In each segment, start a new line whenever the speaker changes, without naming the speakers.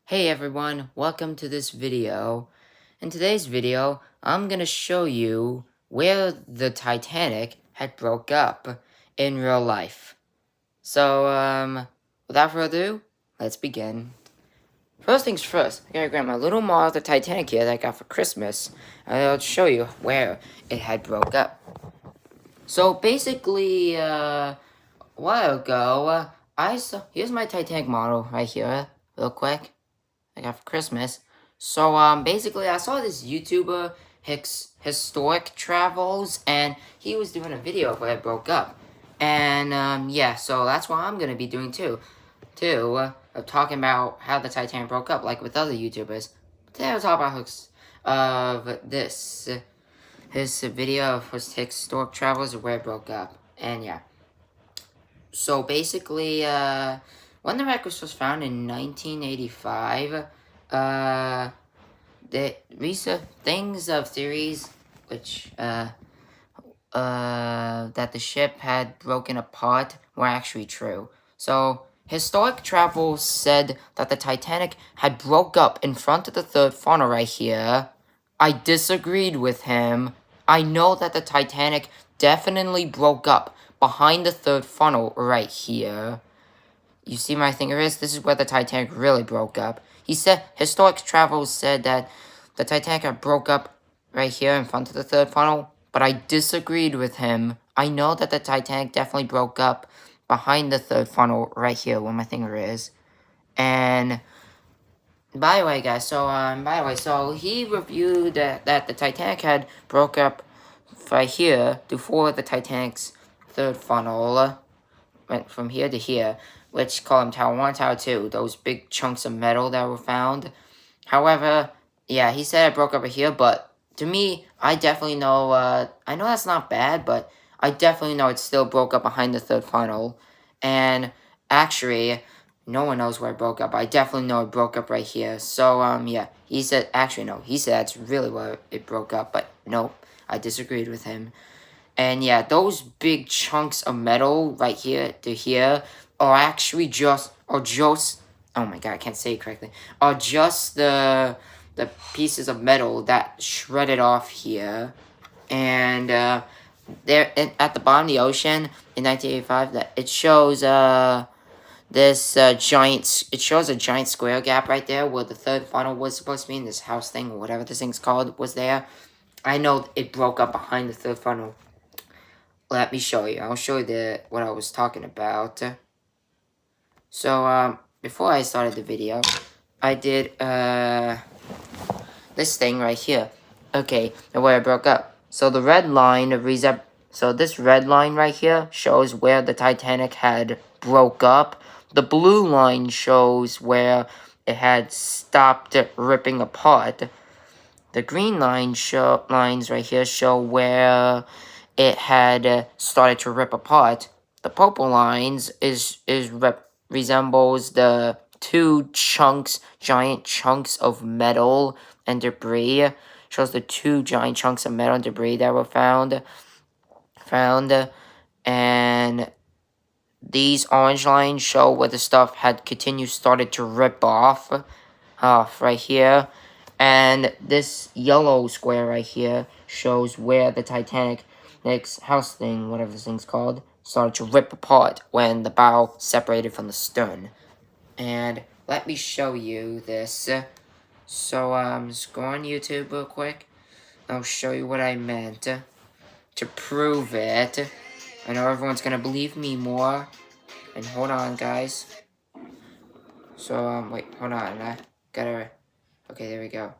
Hey everyone, welcome to this video. In today's video, I'm gonna show you where the Titanic had broke up in real life. So, without further ado, let's begin. First things first, I gotta grab my little model of the Titanic here that I got for Christmas, and I'll show you where it had broke up. So basically, a while ago, here's my Titanic model right here, real quick. I got for Christmas. So, basically, I saw this YouTuber, Historic Travels, and he was doing a video of where it broke up. And, yeah, so that's what I'm gonna be doing too. Of talking about how the Titanic broke up, like with other YouTubers. Today I'll talk about his video of his Historic Travels of where it broke up. And, yeah. So, basically, when the wreck was first found in 1985, the recent theories which that the ship had broken apart were actually true. So Historic Travel said that the Titanic had broke up in front of the third funnel right here. I disagreed with him. I know that the Titanic definitely broke up behind the third funnel right here. You see my finger is? This is where the Titanic really broke up. He said, Historic Travels said that the Titanic broke up right here in front of the third funnel, but I disagreed with him. I know that the Titanic definitely broke up behind the third funnel right here where my finger is. And by the way, guys, so he reviewed that the Titanic had broke up right here before the Titanic's third funnel went from here to here, which call them Tower 1, Tower 2, those big chunks of metal that were found. However, yeah, he said it broke up here, but to me, I definitely know, I know that's not bad, but I definitely know it still broke up behind the third funnel. And actually, no one knows where it broke up. I definitely know it broke up right here. So, yeah, he said, actually, no, he said that's really where it broke up, but nope, I disagreed with him. And yeah, those big chunks of metal right here to here are actually oh my god, I can't say it correctly, are just the pieces of metal that shredded off here. And there at the bottom of the ocean in 1985, that it shows it shows a giant square gap right there where the third funnel was supposed to be, in this house thing or whatever this thing's called was there. I know it broke up behind the third funnel. Let me show you. I'll show you what I was talking about. So, before I started the video, I did, this thing right here. Okay, the way I broke up. So the red line, this red line right here shows where the Titanic had broke up. The blue line shows where it had stopped ripping apart. The green lines right here show where it had started to rip apart. The purple lines resembles the two giant chunks of metal and debris. Shows the two giant chunks of metal and debris that were found. And these orange lines show where the stuff had started to rip off right here. And this yellow square right here shows where the Titanic's house thing, whatever this thing's called, started to rip apart when the bow separated from the stern. And let me show you this. So, just go on YouTube real quick. I'll show you what I meant to prove it. I know everyone's gonna believe me more. And hold on, guys. So, wait, hold on. I gotta... Okay, there we go.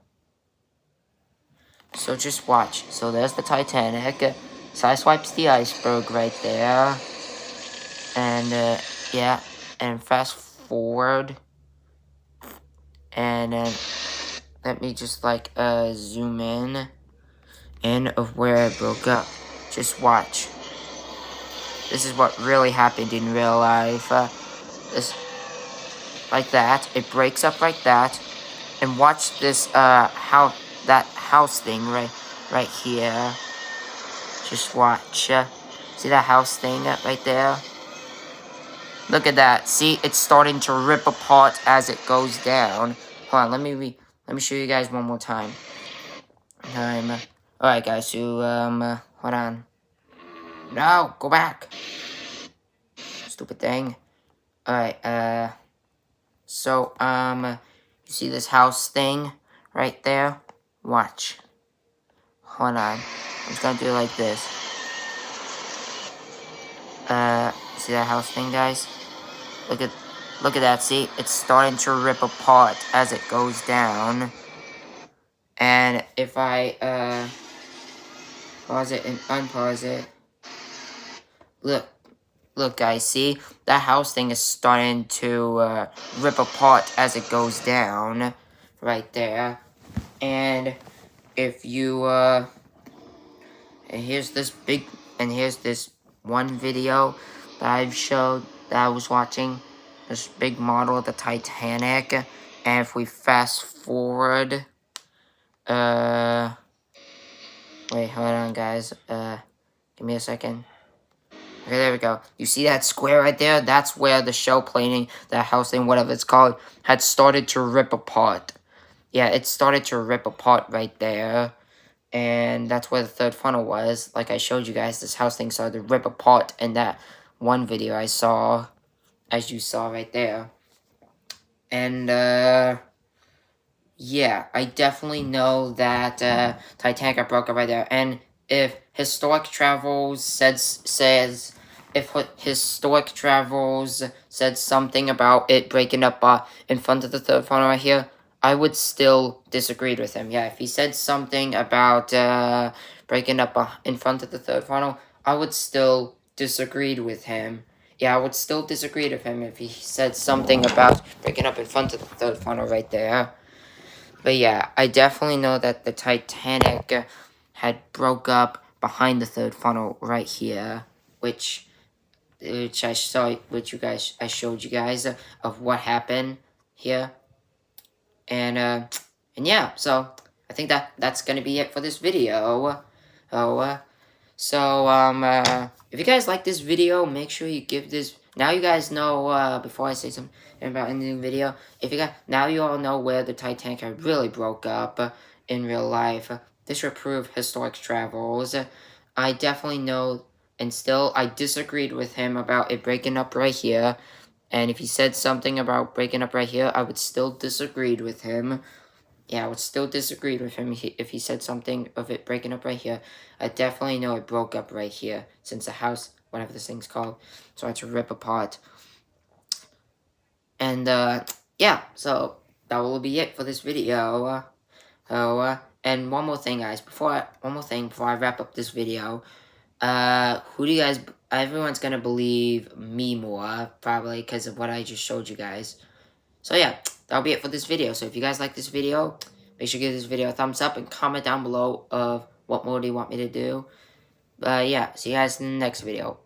So just watch. So there's the Titanic. Sideswipes the iceberg right there. And, yeah. And fast forward. And then let me just, zoom in of where it broke up. Just watch. This is what really happened in real life. Like that. It breaks up like that. And watch this, that house thing right here. Just watch. See that house thing right there? Look at that. See, it's starting to rip apart as it goes down. hold on, let me show you guys one more time. Alright guys, so, hold on. No, go back. Stupid thing. Alright, so, you see this house thing right there? Watch. Hold on. I'm just gonna do it like this. See that house thing, guys? Look at that, see? It's starting to rip apart as it goes down. And if I, pause it and unpause it. Look, guys, see? That house thing is starting to, rip apart as it goes down. Right there. And if you, and here's this one video that I've showed, that I was watching. This big model of the Titanic. And if we fast forward, wait, hold on, guys. Give me a second. Okay, there we go. You see that square right there? That's where the shell plating, that house thing, whatever it's called, had started to rip apart. Yeah, it started to rip apart right there. And that's where the third funnel was. Like I showed you guys, this house thing started to rip apart in that one video I saw, as you saw right there. And, yeah, I definitely know that, Titanic got broke up right there. And if Historic Travels said something about it breaking up, in front of the third funnel right here, I would still disagree with him. Yeah, if he said something about, breaking up, in front of the third funnel, I would still disagree with him. Yeah, I would still disagree with him if he said something about breaking up in front of the third funnel right there. But yeah, I definitely know that the Titanic had broke up behind the third funnel right here, which I showed you guys of what happened here. And yeah, so I think that's gonna be it for this video. If you guys like this video, make sure you give this. Now you guys know. Before I say something about ending the video, now you all know where the Titanic really broke up in real life. This will prove Historic Travels. I definitely know, and still I disagreed with him about it breaking up right here. And if he said something about breaking up right here, I would still disagree with him. Yeah, I would still disagree with him if he said something of it breaking up right here. I definitely know it broke up right here, since the house, whatever this thing's called, started to rip apart. And, yeah, so that will be it for this video. And one more thing, guys, before I wrap up this video. Who do you guys, everyone's gonna believe me more, probably, because of what I just showed you guys. So yeah, that'll be it for this video. So if you guys like this video, make sure to give this video a thumbs up and comment down below of what more do you want me to do. Yeah, see you guys in the next video. Bye.